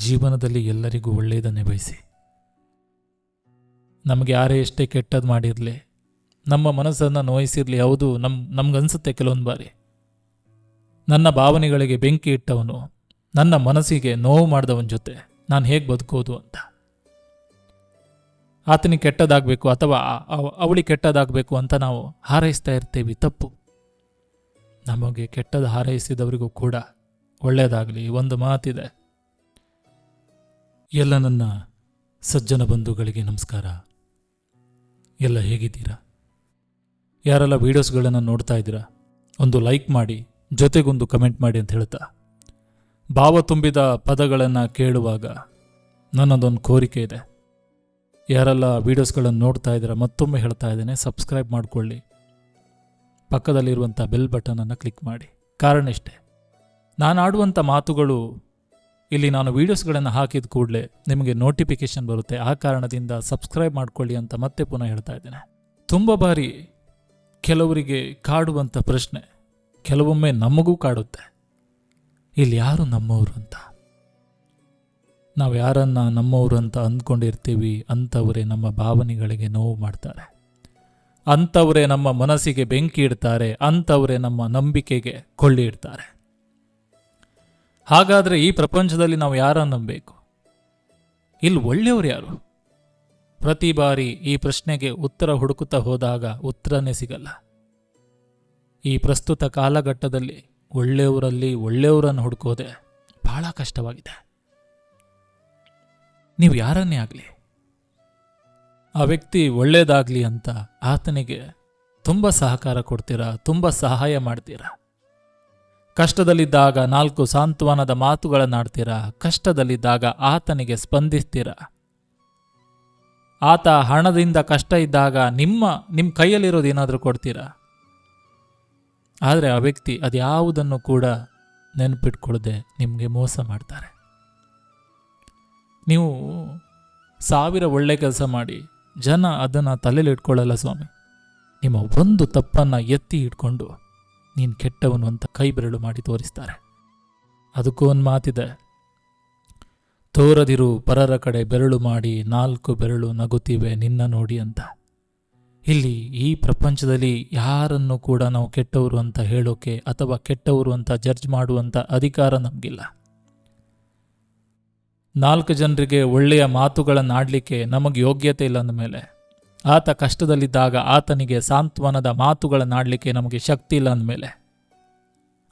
ಜೀವನದಲ್ಲಿ ಎಲ್ಲರಿಗೂ ಒಳ್ಳೆಯದನ್ನೇ ಬಯಸಿ. ನಮಗೆ ಯಾರೇ ಎಷ್ಟೇ ಕೆಟ್ಟದ್ದು ಮಾಡಿರಲಿ, ನಮ್ಮ ಮನಸ್ಸನ್ನು ನೋಯಿಸಿರಲಿ, ಹೌದು ನಮಗನ್ಸುತ್ತೆ ಕೆಲವೊಂದು ಬಾರಿ ನನ್ನ ಭಾವನೆಗಳಿಗೆ ಬೆಂಕಿ ಇಟ್ಟವನು, ನನ್ನ ಮನಸ್ಸಿಗೆ ನೋವು ಮಾಡಿದವನ ಜೊತೆ ನಾನು ಹೇಗೆ ಬದುಕೋದು ಅಂತ. ಆತನಿಗೆ ಕೆಟ್ಟದಾಗಬೇಕು ಅಥವಾ ಅವಳಿಗೆ ಕೆಟ್ಟದಾಗಬೇಕು ಅಂತ ನಾವು ಹಾರೈಸ್ತಾ ಇರ್ತೀವಿ, ತಪ್ಪು. ನಮಗೆ ಕೆಟ್ಟದ್ದು ಹಾರೈಸಿದವರಿಗೂ ಕೂಡ ಒಳ್ಳೆಯದಾಗಲಿ. ಒಂದು ಮಾತಿದೆ, ಎಲ್ಲ ನನ್ನ ಸಜ್ಜನ ಬಂಧುಗಳಿಗೆ ನಮಸ್ಕಾರ. ಎಲ್ಲ ಹೇಗಿದ್ದೀರಾ? ಯಾರೆಲ್ಲ ವೀಡಿಯೋಸ್ಗಳನ್ನು ನೋಡ್ತಾ ಇದ್ದೀರಾ, ಒಂದು ಲೈಕ್ ಮಾಡಿ, ಜೊತೆಗೊಂದು ಕಮೆಂಟ್ ಮಾಡಿ ಅಂತ ಹೇಳ್ತಾ, ಭಾವ ತುಂಬಿದ ಪದಗಳನ್ನು ಕೇಳುವಾಗ ನನ್ನದೊಂದು ಕೋರಿಕೆ ಇದೆ. ಯಾರೆಲ್ಲ ವೀಡಿಯೋಸ್ಗಳನ್ನು ನೋಡ್ತಾ ಇದ್ದೀರಾ ಮತ್ತೊಮ್ಮೆ ಹೇಳ್ತಾ ಇದ್ದೇನೆ, ಸಬ್ಸ್ಕ್ರೈಬ್ ಮಾಡಿಕೊಳ್ಳಿ, ಪಕ್ಕದಲ್ಲಿರುವಂಥ ಬೆಲ್ ಬಟನನ್ನು ಕ್ಲಿಕ್ ಮಾಡಿ. ಕಾರಣ ಇಷ್ಟೇ, ನಾನು ಆಡುವಂಥ ಮಾತುಗಳು ಇಲ್ಲಿ ನಾನು ವೀಡಿಯೋಸ್ಗಳನ್ನು ಹಾಕಿದ ಕೂಡಲೇ ನಿಮಗೆ ನೋಟಿಫಿಕೇಷನ್ ಬರುತ್ತೆ. ಆ ಕಾರಣದಿಂದ ಸಬ್ಸ್ಕ್ರೈಬ್ ಮಾಡಿಕೊಳ್ಳಿ ಅಂತ ಮತ್ತೆ ಪುನಃ ಹೇಳ್ತಾ ಇದ್ದೇನೆ. ತುಂಬ ಬಾರಿ ಕೆಲವರಿಗೆ ಕಾಡುವಂಥ ಪ್ರಶ್ನೆ, ಕೆಲವೊಮ್ಮೆ ನಮಗೂ ಕಾಡುತ್ತೆ, ಇಲ್ಲಿ ಯಾರು ನಮ್ಮವರು ಅಂತ. ನಾವು ಯಾರನ್ನ ನಮ್ಮವರು ಅಂತ ಅಂದ್ಕೊಂಡಿರ್ತೀವಿ ಅಂಥವರೇ ನಮ್ಮ ಭಾವನೆಗಳಿಗೆ ನೋವು ಮಾಡ್ತಾರೆ, ಅಂಥವರೇ ನಮ್ಮ ಮನಸ್ಸಿಗೆ ಬೆಂಕಿ ಇಡ್ತಾರೆ, ಅಂಥವರೇ ನಮ್ಮ ನಂಬಿಕೆಗೆ ಕೊಳ್ಳಿ ಇಡ್ತಾರೆ. ಹಾಗಾದರೆ ಈ ಪ್ರಪಂಚದಲ್ಲಿ ನಾವು ಯಾರನ್ನು ನಂಬಬೇಕು? ಇಲ್ಲಿ ಒಳ್ಳೆಯವರು ಯಾರು? ಪ್ರತಿ ಬಾರಿ ಈ ಪ್ರಶ್ನೆಗೆ ಉತ್ತರ ಹುಡುಕುತ್ತಾ ಹೋದಾಗ ಉತ್ತರನೇ ಸಿಗಲ್ಲ. ಈ ಪ್ರಸ್ತುತ ಕಾಲಘಟ್ಟದಲ್ಲಿ ಒಳ್ಳೆಯವರಲ್ಲಿ ಒಳ್ಳೆಯವರನ್ನು ಹುಡುಕೋದೆ ಬಹಳ ಕಷ್ಟವಾಗಿದೆ. ನೀವು ಯಾರನ್ನೇ ಆಗಲಿ, ಆ ವ್ಯಕ್ತಿ ಒಳ್ಳೆಯದಾಗಲಿ ಅಂತ ಆತನಿಗೆ ತುಂಬ ಸಹಕಾರ ಕೊಡ್ತೀರಾ, ತುಂಬ ಸಹಾಯ ಮಾಡ್ತೀರಾ. ಕಷ್ಟದಲ್ಲಿದ್ದಾಗ 4 ಸಾಂತ್ವನದ ಮಾತುಗಳನ್ನಾಡ್ತೀರಾ, ಕಷ್ಟದಲ್ಲಿದ್ದಾಗ ಆತನಿಗೆ ಸ್ಪಂದಿಸ್ತೀರಾ. ಆತ ಹಣದಿಂದ ಕಷ್ಟ ಇದ್ದಾಗ ನಿಮ್ಮ ಕೈಯಲ್ಲಿರೋದು ಏನಾದರೂ ಕೊಡ್ತೀರಾ. ಆದರೆ ಆ ವ್ಯಕ್ತಿ ಅದ್ಯಾವುದನ್ನು ಕೂಡ ನೆನಪಿಟ್ಕೊಳ್ಳದೆ ನಿಮಗೆ ಮೋಸ ಮಾಡ್ತಾರೆ. ನೀವು 1000 ಒಳ್ಳೆ ಕೆಲಸ ಮಾಡಿ ಜನ ಅದನ್ನು ತಲೆಯಲ್ಲಿ ಇಟ್ಕೊಳ್ಳಲ್ಲ ಸ್ವಾಮಿ. ನಿಮ್ಮ ಒಂದು ತಪ್ಪನ್ನು ಎತ್ತಿ ಇಟ್ಕೊಂಡು ನೀನು ಕೆಟ್ಟವನು ಅಂತ ಕೈ ಬೆರಳು ಮಾಡಿ ತೋರಿಸ್ತಾರೆ. ಅದಕ್ಕೂ ಒಂದು ಮಾತಿದೆ, ತೋರದಿರು ಪರರ ಕಡೆ ಬೆರಳು ಮಾಡಿ 4 ಬೆರಳು ನಗುತ್ತಿವೆ ನಿನ್ನ ನೋಡಿ ಅಂತ. ಇಲ್ಲಿ ಈ ಪ್ರಪಂಚದಲ್ಲಿ ಯಾರನ್ನು ಕೂಡ ನಾವು ಕೆಟ್ಟವರು ಅಂತ ಹೇಳೋಕೆ ಅಥವಾ ಕೆಟ್ಟವರು ಅಂತ ಜಡ್ಜ್ ಮಾಡುವಂಥ ಅಧಿಕಾರ ನಮಗಿಲ್ಲ. 4 ಜನರಿಗೆ ಒಳ್ಳೆಯ ಮಾತುಗಳನ್ನಾಡಲಿಕ್ಕೆ ನಮಗೆ ಯೋಗ್ಯತೆ ಇಲ್ಲ ಅಂದಮೇಲೆ, ಆತ ಕಷ್ಟದಲ್ಲಿದ್ದಾಗ ಆತನಿಗೆ ಸಾಂತ್ವನದ ಮಾತುಗಳನ್ನಾಡಲಿಕ್ಕೆ ನಮಗೆ ಶಕ್ತಿ ಇಲ್ಲ ಅಂದಮೇಲೆ,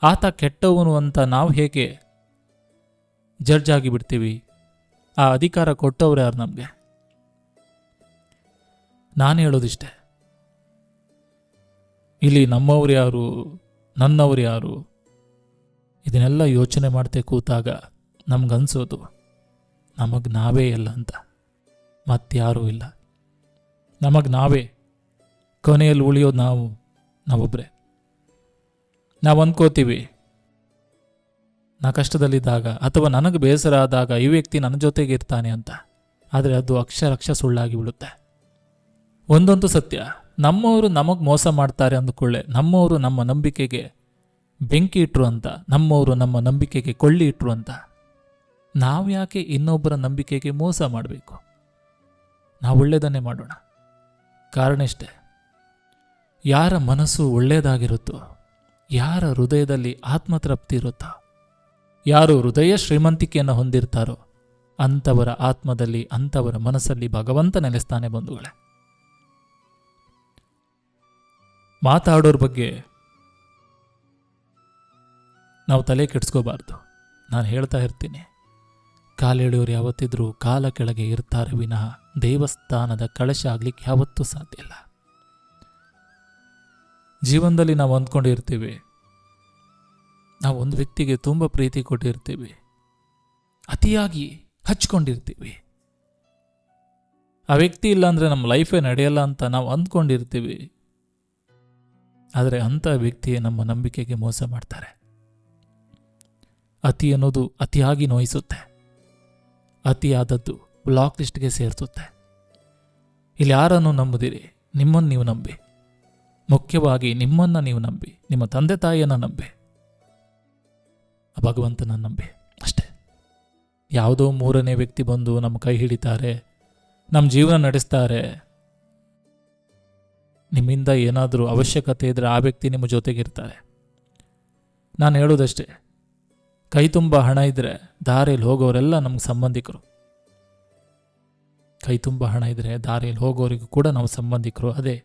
ಆತ ಕೆಟ್ಟವನು ಅಂತ ನಾವು ಹೇಗೆ ಜಡ್ಜ್ ಆಗಿಬಿಡ್ತೀವಿ? ಆ ಅಧಿಕಾರ ಕೊಟ್ಟವ್ರು ಯಾರು ನಮಗೆ? ನಾನು ಹೇಳೋದಿಷ್ಟೆ, ಇಲ್ಲಿ ನಮ್ಮವ್ರು ಯಾರು, ನನ್ನವ್ರು ಯಾರು, ಇದನ್ನೆಲ್ಲ ಯೋಚನೆ ಮಾಡ್ತೇ ಕೂತಾಗ ನಮಗನ್ಸೋದು ನಮಗೆ ನಾವೇ ಇಲ್ಲ ಅಂತ, ಮತ್ತಾರೂ ಇಲ್ಲ. ನಮಗೆ ನಾವೇ ಕೊನೆಯಲ್ಲಿ ಉಳಿಯೋದು ನಾವೊಬ್ಬರೇ. ನಾವು ಅಂದ್ಕೋತೀವಿ, ನಾ ಕಷ್ಟದಲ್ಲಿದ್ದಾಗ ಅಥವಾ ನನಗೆ ಬೇಸರ ಆದಾಗ ಈ ವ್ಯಕ್ತಿ ನನ್ನ ಜೊತೆಗೆ ಇರ್ತಾನೆ ಅಂತ. ಆದರೆ ಅದು ಅಕ್ಷರಕ್ಷ ಸುಳ್ಳಾಗಿ ಬಿಡುತ್ತೆ. ಒಂದೊಂದು ಸತ್ಯ, ನಮ್ಮವರು ನಮಗೆ ಮೋಸ ಮಾಡ್ತಾರೆ ಅಂದುಕೊಳ್ಳೆ, ನಮ್ಮವರು ನಮ್ಮ ನಂಬಿಕೆಗೆ ಬೆಂಕಿ ಇಟ್ರು ಅಂತ, ನಮ್ಮವರು ನಮ್ಮ ನಂಬಿಕೆಗೆ ಕೊಳ್ಳಿ ಇಟ್ರು ಅಂತ. ನಾವು ಯಾಕೆ ಇನ್ನೊಬ್ಬರ ನಂಬಿಕೆಗೆ ಮೋಸ ಮಾಡಬೇಕು? ನಾವು ಒಳ್ಳೆಯದನ್ನೇ ಮಾಡೋಣ. ಕಾರಣ ಇಷ್ಟೇ, ಯಾರ ಮನಸ್ಸು ಒಳ್ಳೆಯದಾಗಿರುತ್ತೋ, ಯಾರ ಹೃದಯದಲ್ಲಿ ಆತ್ಮತೃಪ್ತಿ ಇರುತ್ತೋ, ಯಾರು ಹೃದಯ ಶ್ರೀಮಂತಿಕೆಯನ್ನು ಹೊಂದಿರ್ತಾರೋ ಅಂಥವರ ಆತ್ಮದಲ್ಲಿ, ಅಂಥವರ ಮನಸ್ಸಲ್ಲಿ ಭಗವಂತ ನೆಲೆಸ್ತಾನೆ ಬಂಧುಗಳೇ. ಮಾತಾಡೋರ ಬಗ್ಗೆ ನಾವು ತಲೆ ಕೆಡಿಸ್ಕೋಬಾರ್ದು. ನಾನು ಹೇಳ್ತಾ ಇರ್ತೀನಿ, ಕಾಲೆಳೆಯೋರು ಯಾವತ್ತಿದ್ರೂ ಕಾಲ ಕೆಳಗೆ ಇರ್ತಾರೆ ವಿನಃ ದೇವಸ್ಥಾನದ ಕಳಶ ಆಗ್ಲಿಕ್ಕೆ ಯಾವತ್ತೂ ಸಾಧ್ಯ ಇಲ್ಲ. ಜೀವನದಲ್ಲಿ ನಾವು ಅಂದ್ಕೊಂಡಿರ್ತೀವಿ, ನಾವು ಒಂದು ವ್ಯಕ್ತಿಗೆ ತುಂಬ ಪ್ರೀತಿ ಕೊಟ್ಟಿರ್ತೀವಿ, ಅತಿಯಾಗಿ ಹಚ್ಕೊಂಡಿರ್ತೀವಿ. ಆ ವ್ಯಕ್ತಿ ಇಲ್ಲ ಅಂದರೆ ನಮ್ಮ ಲೈಫೇ ನಡೆಯಲ್ಲ ಅಂತ ನಾವು ಅಂದ್ಕೊಂಡಿರ್ತೀವಿ. ಆದರೆ ಅಂಥ ವ್ಯಕ್ತಿಯೇ ನಮ್ಮ ನಂಬಿಕೆಗೆ ಮೋಸ ಮಾಡ್ತಾರೆ. ಅತಿ ಅನ್ನೋದು ಅತಿಯಾಗಿ ನೋಯಿಸುತ್ತೆ. ಅತಿಯಾದದ್ದು ಬ್ಲಾಕ್ ಲಿಸ್ಟ್ಗೆ ಸೇರಿಸುತ್ತೆ. ಇಲ್ಲಿ ಯಾರನ್ನು ನಂಬುದಿರಿ? ನಿಮ್ಮನ್ನು ನೀವು ನಂಬಿ, ಮುಖ್ಯವಾಗಿ ನಿಮ್ಮನ್ನು ನೀವು ನಂಬಿ, ನಿಮ್ಮ ತಂದೆ ತಾಯಿಯನ್ನು ನಂಬಿ, ಭಗವಂತನ ನಂಬಿ ಅಷ್ಟೇ. ಯಾವುದೋ ಮೂರನೇ ವ್ಯಕ್ತಿ ಬಂದು ನಮ್ಮ ಕೈ ಹಿಡಿತಾರೆ, ನಮ್ಮ ಜೀವನ ನಡೆಸ್ತಾರೆ. ನಿಮ್ಮಿಂದ ಏನಾದರೂ ಅವಶ್ಯಕತೆ ಇದ್ದರೆ ಆ ವ್ಯಕ್ತಿ ನಿಮ್ಮ ಜೊತೆಗಿರ್ತಾರೆ. ನಾನು ಹೇಳೋದಷ್ಟೇ, ಕೈ ತುಂಬ ಹಣ ಇದ್ದರೆ ದಾರಿಯಲ್ಲಿ ಹೋಗೋರೆಲ್ಲ ನಮ್ಗೆ ಸಂಬಂಧಿಕರು. ಕೈ ತುಂಬ ಹಣ ಇದ್ದರೆ ದಾರಿಯಲ್ಲಿ ಹೋಗೋರಿಗೂ ಕೂಡ ನಾವು ಸಂಬಂಧಿಕರು. ಅದೇ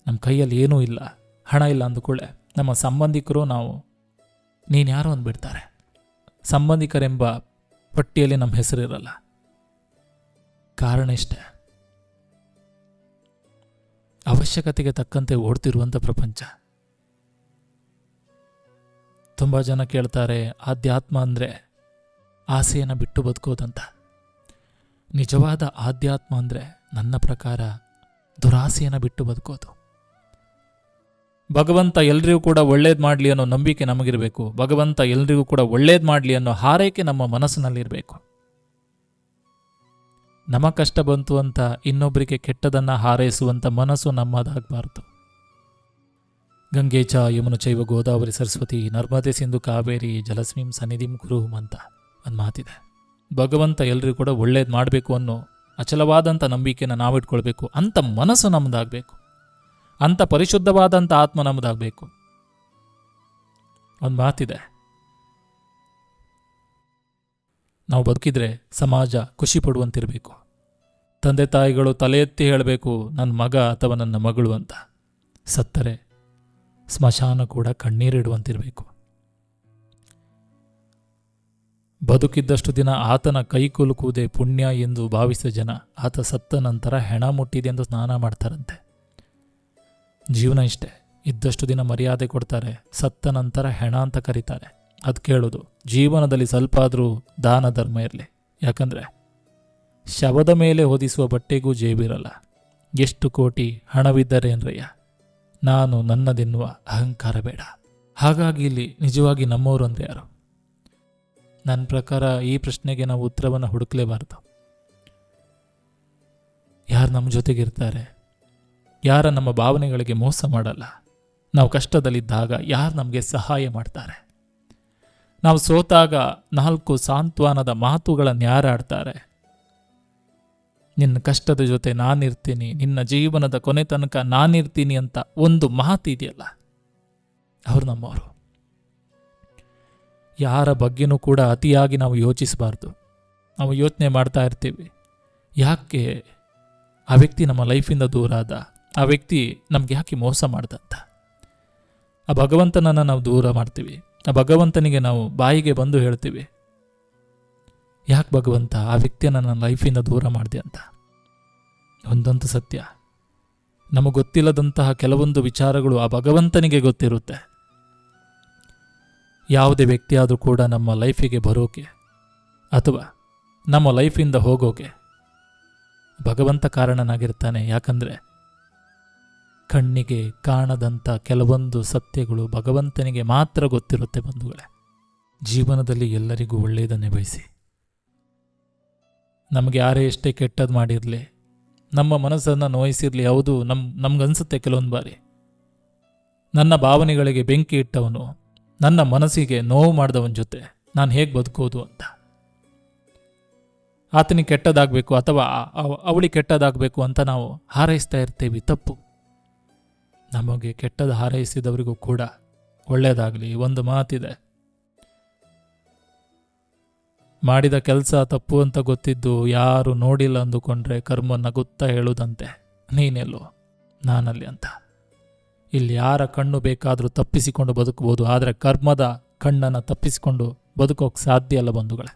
ನಮ್ಮ ಕೈಯಲ್ಲಿ ಏನೂ ಇಲ್ಲ, ಹಣ ಇಲ್ಲ ಅಂದುಕೊಳ್ಳೆ ನಮ್ಮ ಸಂಬಂಧಿಕರು ನಾವು ನೀನು ಯಾರೋ ಅಂದ್ಬಿಡ್ತಾರೆ. ಸಂಬಂಧಿಕರೆಂಬ ಪಟ್ಟಿಯಲ್ಲಿ ನಮ್ಮ ಹೆಸರಿರಲ್ಲ. ಕಾರಣ ಇಷ್ಟೇ, ಅವಶ್ಯಕತೆಗೆ ತಕ್ಕಂತೆ ಓಡ್ತಿರುವಂಥ ಪ್ರಪಂಚ. ತುಂಬ ಜನ ಕೇಳ್ತಾರೆ, ಆಧ್ಯಾತ್ಮ ಅಂದರೆ ಆಸೆಯನ್ನು ಬಿಟ್ಟು ಬದುಕೋದಂತ. ನಿಜವಾದ ಆಧ್ಯಾತ್ಮ ಅಂದರೆ ನನ್ನ ಪ್ರಕಾರ ದುರಾಸೆಯನ್ನು ಬಿಟ್ಟು ಬದುಕೋದು. ಭಗವಂತ ಎಲ್ರಿಗೂ ಕೂಡ ಒಳ್ಳೇದು ಮಾಡಲಿ ಅನ್ನೋ ನಂಬಿಕೆ ನಮಗಿರಬೇಕು. ಭಗವಂತ ಎಲ್ರಿಗೂ ಕೂಡ ಒಳ್ಳೇದು ಮಾಡಲಿ ಅನ್ನೋ ಹಾರೈಕೆ ನಮ್ಮ ಮನಸ್ಸಿನಲ್ಲಿರಬೇಕು. ನಮ್ಮ ಕಷ್ಟ ಬಂತು ಅಂತ ಇನ್ನೊಬ್ಬರಿಗೆ ಕೆಟ್ಟದನ್ನು ಹಾರೈಸುವಂಥ ಮನಸ್ಸು ನಮ್ಮದಾಗಬಾರ್ದು. ಗಂಗೆ ಚ ಯಮುನ ಚೈವ ಗೋದಾವರಿ ಸರಸ್ವತಿ ನರ್ಮದೆ ಸಿಂಧು ಕಾವೇರಿ ಜಲಸ್ಮಿಂ ಸನ್ನಿಧಿಂ ಕುರುಹುಂ ಅಂತ ಒಂದು ಮಾತಿದೆ. ಭಗವಂತ ಎಲ್ರಿಗೂ ಕೂಡ ಒಳ್ಳೇದು ಮಾಡಬೇಕು ಅನ್ನೋ ಅಚಲವಾದಂಥ ನಂಬಿಕೆಯನ್ನು ನಾವಿಟ್ಕೊಳ್ಬೇಕು. ಅಂಥ ಮನಸ್ಸು ನಮ್ಮದಾಗಬೇಕು, ಅಂಥ ಪರಿಶುದ್ಧವಾದಂಥ ಆತ್ಮ ನಮ್ಮದಾಗಬೇಕು. ಒಂದು ಮಾತಿದೆ, ನಾವು ಬದುಕಿದ್ರೆ ಸಮಾಜ ಖುಷಿ ಪಡುವಂತಿರಬೇಕು. ತಂದೆ ತಾಯಿಗಳು ತಲೆ ಎತ್ತಿ ಹೇಳಬೇಕು ನನ್ನ ಮಗ ಅಥವಾ ನನ್ನ ಮಗಳು ಅಂತ. ಸತ್ತರೆ ಸ್ಮಶಾನ ಕೂಡ ಕಣ್ಣೀರಿಡುವಂತಿರಬೇಕು. ಬದುಕಿದ್ದಷ್ಟು ದಿನ ಆತನ ಕೈ ಕುಲುಕುವುದೇ ಪುಣ್ಯ ಎಂದು ಭಾವಿಸಿದ ಜನ ಆತ ಸತ್ತ ನಂತರ ಹೆಣ ಮುಟ್ಟಿದೆ ಎಂದು ಸ್ನಾನ ಮಾಡ್ತಾರಂತೆ. ಜೀವನ ಇಷ್ಟೇ, ಇದ್ದಷ್ಟು ದಿನ ಮರ್ಯಾದೆ ಕೊಡ್ತಾರೆ, ಸತ್ತ ನಂತರ ಹೆಣ ಅಂತ ಕರೀತಾರೆ. ಅದು ಕೇಳೋದು, ಜೀವನದಲ್ಲಿ ಸ್ವಲ್ಪ ಆದರೂ ದಾನ ಧರ್ಮ ಇರಲಿ. ಯಾಕಂದರೆ ಶವದ ಮೇಲೆ ಹೊದಿಸುವ ಬಟ್ಟೆಗೂ ಜೇಬಿರಲ್ಲ. ಎಷ್ಟು ಕೋಟಿ ಹಣವಿದ್ದರೇನ್ರಯ್ಯ, ನಾನು ನನ್ನದೆನ್ನುವ ಅಹಂಕಾರ ಬೇಡ. ಹಾಗಾಗಿ ಇಲ್ಲಿ ನಿಜವಾಗಿ ನಮ್ಮವರು ಅಂದರೆ ಯಾರು? ನನ್ನ ಪ್ರಕಾರ ಈ ಪ್ರಶ್ನೆಗೆ ನಾವು ಉತ್ತರವನ್ನು ಹುಡುಕಲೇಬಾರ್ದು. ಯಾರು ನಮ್ಮ ಜೊತೆಗಿರ್ತಾರೆ, ಯಾರ ನಮ್ಮ ಭಾವನೆಗಳಿಗೆ ಮೋಸ ಮಾಡಲ್ಲ, ನಾವು ಕಷ್ಟದಲ್ಲಿದ್ದಾಗ ಯಾರು ನಮಗೆ ಸಹಾಯ ಮಾಡ್ತಾರೆ, ನಾವು ಸೋತಾಗ 4 ಸಾಂತ್ವನದ ಮಾತುಗಳನ್ನು ಯಾರಾಡ್ತಾರೆ, ನಿನ್ನ ಕಷ್ಟದ ಜೊತೆ ನಾನಿರ್ತೀನಿ, ನಿನ್ನ ಜೀವನದ ಕೊನೆ ತನಕ ನಾನಿರ್ತೀನಿ ಅಂತ ಒಂದು ಮಾತು ಇದೆಯಲ್ಲ, ಅವರು ನಮ್ಮವರು. ಯಾರ ಬಗ್ಗೆನೂ ಕೂಡ ಅತಿಯಾಗಿ ನಾವು ಯೋಚಿಸಬಾರ್ದು. ನಾವು ಯೋಚನೆ ಮಾಡ್ತಾ ಇರ್ತೀವಿ, ಯಾಕೆ ಆ ವ್ಯಕ್ತಿ ನಮ್ಮ ಲೈಫಿಂದ ದೂರ ಆದ, ಆ ವ್ಯಕ್ತಿ ನಮ್ಗೆ ಯಾಕೆ ಮೋಸ ಮಾಡ್ದಂತ. ಆ ಭಗವಂತನನ್ನು ನಾವು ದೂರ ಮಾಡ್ತೀವಿ. ಆ ಭಗವಂತನಿಗೆ ನಾವು ಬಾಯಿಗೆ ಬಂದು ಹೇಳ್ತೀವಿ, ಯಾಕೆ ಭಗವಂತ ಆ ವ್ಯಕ್ತಿಯನ್ನು ನನ್ನ ಲೈಫಿಂದ ದೂರ ಮಾಡಿದೆ ಅಂತ. ಒಂದಂತೂ ಸತ್ಯ, ನಮಗೆ ಗೊತ್ತಿಲ್ಲದಂತಹ ಕೆಲವೊಂದು ವಿಚಾರಗಳು ಆ ಭಗವಂತನಿಗೆ ಗೊತ್ತಿರುತ್ತೆ. ಯಾವುದೇ ವ್ಯಕ್ತಿಯಾದರೂ ಕೂಡ ನಮ್ಮ ಲೈಫಿಗೆ ಬರೋಕೆ ಅಥವಾ ನಮ್ಮ ಲೈಫಿಂದ ಹೋಗೋಕೆ ಭಗವಂತ ಕಾರಣನಾಗಿರ್ತಾನೆ. ಯಾಕಂದರೆ ಕಣ್ಣಿಗೆ ಕಾಣದಂಥ ಕೆಲವೊಂದು ಸತ್ಯಗಳು ಭಗವಂತನಿಗೆ ಮಾತ್ರ ಗೊತ್ತಿರುತ್ತೆ. ಬಂಧುಗಳೇ, ಜೀವನದಲ್ಲಿ ಎಲ್ಲರಿಗೂ ಒಳ್ಳೆಯದನ್ನೇ ಬಯಸಿ. ನಮಗೆ ಯಾರೇ ಎಷ್ಟೇ ಕೆಟ್ಟದ್ದು ಮಾಡಿರಲಿ, ನಮ್ಮ ಮನಸ್ಸನ್ನು ನೋಯಿಸಿರಲಿ, ಹೌದು ನಮ್ಗನ್ಸುತ್ತೆ ಕೆಲವೊಂದು ಬಾರಿ ನನ್ನ ಭಾವನೆಗಳಿಗೆ ಬೆಂಕಿ ಇಟ್ಟವನು, ನನ್ನ ಮನಸ್ಸಿಗೆ ನೋವು ಮಾಡಿದವನ ಜೊತೆ ನಾನು ಹೇಗೆ ಬದುಕೋದು ಅಂತ. ಆತನಿಗೆ ಕೆಟ್ಟದಾಗಬೇಕು ಅಥವಾ ಅವಳಿಗೆ ಕೆಟ್ಟದಾಗಬೇಕು ಅಂತ ನಾವು ಹಾರೈಸ್ತಾ ಇರ್ತೀವಿ. ತಪ್ಪು. ನಮಗೆ ಕೆಟ್ಟದ್ದು ಹಾರೈಸಿದವರಿಗೂ ಕೂಡ ಒಳ್ಳೆಯದಾಗಲಿ. ಒಂದು ಮಾತಿದೆ, ಮಾಡಿದ ಕೆಲಸ ತಪ್ಪು ಅಂತ ಗೊತ್ತಿದ್ದು ಯಾರು ನೋಡಿಲ್ಲ ಅಂದುಕೊಂಡ್ರೆ ಕರ್ಮ ನಗುತ್ತಾ ಹೇಳುವುದಂತೆ, ನೀನೆಲ್ಲೋ ನಾನಲ್ಲಿ ಅಂತ. ಇಲ್ಲಿ ಯಾರ ಕಣ್ಣು ಬೇಕಾದರೂ ತಪ್ಪಿಸಿಕೊಂಡು ಬದುಕಬಹುದು, ಆದರೆ ಕರ್ಮದ ಕಣ್ಣನ್ನು ತಪ್ಪಿಸಿಕೊಂಡು ಬದುಕೋಕೆ ಸಾಧ್ಯ ಅಲ್ಲ ಬಂಧುಗಳೇ.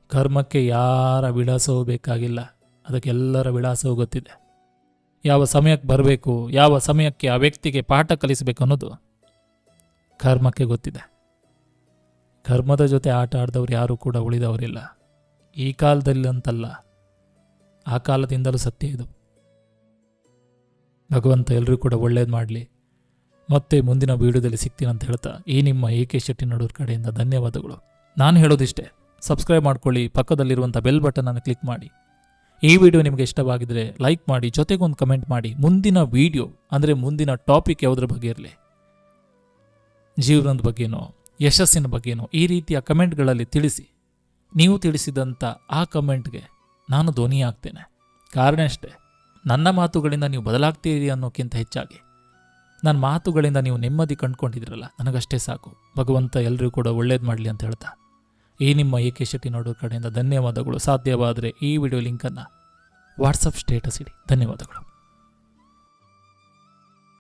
ಕರ್ಮಕ್ಕೆ ಯಾರ ವಿಳಾಸವೂ ಬೇಕಾಗಿಲ್ಲ, ಅದಕ್ಕೆಲ್ಲರ ವಿಳಾಸವೂ ಗೊತ್ತಿದೆ. ಯಾವ ಸಮಯಕ್ಕೆ ಬರಬೇಕು, ಯಾವ ಸಮಯಕ್ಕೆ ಆ ವ್ಯಕ್ತಿಗೆ ಪಾಠ ಕಲಿಸಬೇಕು ಅನ್ನೋದು ಕರ್ಮಕ್ಕೆ ಗೊತ್ತಿದೆ. ಕರ್ಮದ ಜೊತೆ ಆಟ ಆಡಿದವ್ರು ಯಾರೂ ಕೂಡ ಉಳಿದವರಿಲ್ಲ. ಈ ಕಾಲದಲ್ಲಿ ಅಂತಲ್ಲ, ಆ ಕಾಲದಿಂದಲೂ ಸತ್ಯ ಇದು. ಭಗವಂತ ಎಲ್ಲರೂ ಕೂಡ ಒಳ್ಳೇದು ಮಾಡಲಿ. ಮತ್ತೆ ಮುಂದಿನ ವಿಡಿಯೋದಲ್ಲಿ ಸಿಗ್ತೀನಿ ಅಂತ ಹೇಳ್ತಾ, ಈ ನಿಮ್ಮ AK ಶೆಟ್ಟಿ ನಡೂರ್ ಕಡೆಯಿಂದ ಧನ್ಯವಾದಗಳು. ನಾನು ಹೇಳೋದಿಷ್ಟೇ, ಸಬ್ಸ್ಕ್ರೈಬ್ ಮಾಡ್ಕೊಳ್ಳಿ, ಪಕ್ಕದಲ್ಲಿರುವಂಥ ಬೆಲ್ ಬಟನನ್ನು ಕ್ಲಿಕ್ ಮಾಡಿ. ಈ ವಿಡಿಯೋ ನಿಮಗೆ ಇಷ್ಟವಾಗಿದ್ದರೆ ಲೈಕ್ ಮಾಡಿ, ಜೊತೆಗೊಂದು ಕಮೆಂಟ್ ಮಾಡಿ. ಮುಂದಿನ ವಿಡಿಯೋ ಅಂದರೆ ಮುಂದಿನ ಟಾಪಿಕ್ ಯಾವುದ್ರ ಬಗ್ಗೆ ಇರಲಿ, ಜೀವನದ ಬಗ್ಗೆನೋ ಯಶಸ್ಸಿನ ಬಗ್ಗೆನೋ ಈ ರೀತಿಯ ಕಮೆಂಟ್ಗಳಲ್ಲಿ ತಿಳಿಸಿ. ನೀವು ತಿಳಿಸಿದಂಥ ಆ ಕಮೆಂಟ್ಗೆ ನಾನು ಧ್ವನಿಯಾಗ್ತೇನೆ. ಕಾರಣ ಅಷ್ಟೇ, ನನ್ನ ಮಾತುಗಳಿಂದ ನೀವು ಬದಲಾಗ್ತೀರಿ ಅನ್ನೋಕ್ಕಿಂತ ಹೆಚ್ಚಾಗಿ ನನ್ನ ಮಾತುಗಳಿಂದ ನೀವು ನೆಮ್ಮದಿ ಕಂಡುಕೊಂಡಿದ್ದೀರಲ್ಲ, ನನಗಷ್ಟೇ ಸಾಕು. ಭಗವಂತ ಎಲ್ಲರೂ ಕೂಡ ಒಳ್ಳೇದು ಮಾಡಲಿ ಅಂತ ಹೇಳ್ತಾ ಈ ನಿಮ್ಮ AK ಶೆಟ್ಟಿ ನೋಡೋ ಕಡೆಯಿಂದ ಧನ್ಯವಾದಗಳು. ಸಾಧ್ಯವಾದರೆ ಈ ವಿಡಿಯೋ ಲಿಂಕನ್ನು ವಾಟ್ಸಪ್ ಸ್ಟೇಟಸ್ ಇಡಿ. ಧನ್ಯವಾದಗಳು.